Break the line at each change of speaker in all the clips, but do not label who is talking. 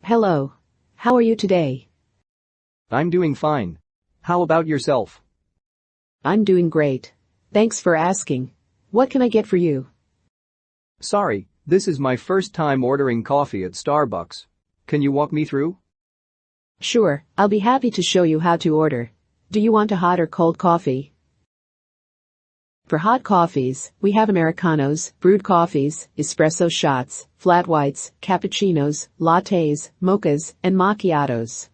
Hello. How are you today?
I'm doing fine. How about yourself?
I'm doing great. Thanks for asking. What can I get for you?
Sorry, this is my first time ordering coffee at Starbucks. Can you walk me through?
Sure, I'll be happy to show you how to order. Do you want a hot or cold coffee? For hot coffees, we have Americanos, brewed coffees, espresso shots, flat whites, cappuccinos, lattes, mochas, and macchiatos.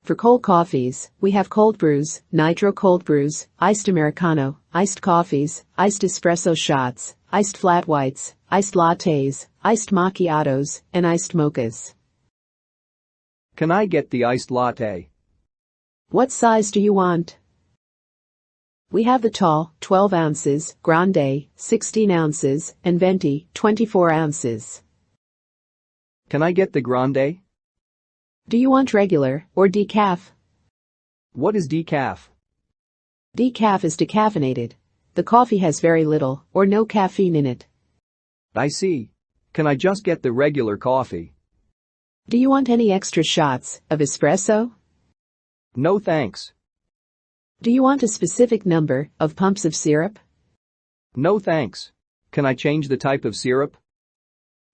For cold coffees, we have cold brews, nitro cold brews, iced Americano, iced coffees, iced espresso shots, iced flat whites, iced lattes, iced macchiatos, and iced mochas.
Can I get the iced latte?
What size do you want? We have the tall, 12 ounces, grande, 16 ounces, and venti, 24 ounces.
Can I get the grande?
Do you want regular or decaf?
What is decaf?
Decaf is decaffeinated. The coffee has very little or no caffeine in it.
I see. Can I just get the regular coffee?
Do you want any extra shots of espresso?
No thanks.
Do you want a specific number of pumps of syrup?
No thanks. Can I change the type of syrup?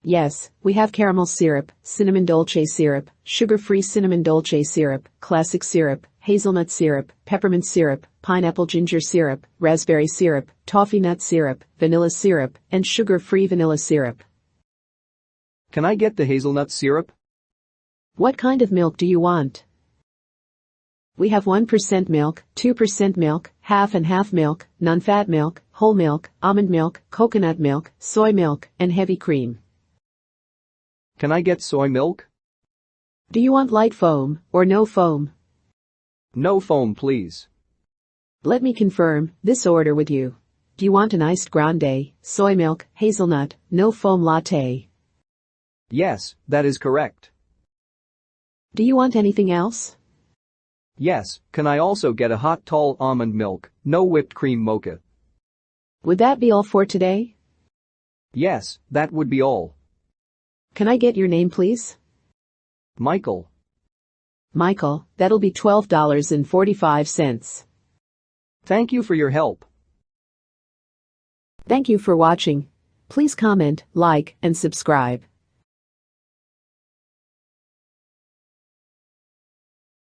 Yes, we have caramel syrup, cinnamon dolce syrup, sugar-free cinnamon dolce syrup, classic syrup, hazelnut syrup, peppermint syrup, pineapple ginger syrup, raspberry syrup, toffee nut syrup, vanilla syrup, and sugar-free vanilla syrup.
Can I get the hazelnut syrup?
What kind of milk do you want? We have 1% milk, 2% milk, half and half milk, non-fat milk, whole milk, almond milk, coconut milk, soy milk, and heavy cream.
Can I get soy milk?
Do you want light foam or no foam?
No foam, please.
Let me confirm this order with you. Do you want an iced grande, soy milk, hazelnut, no foam latte?
Yes, that is correct.
Do you want anything else?
Yes, can I also get a hot tall almond milk, no whipped cream mocha?
Would that be all for today?
Yes, that would be all.
Can I get your name, please?
Michael.
Michael, that'll be $12.45.
Thank you for your help.
Thank you for watching. Please comment, like, and subscribe.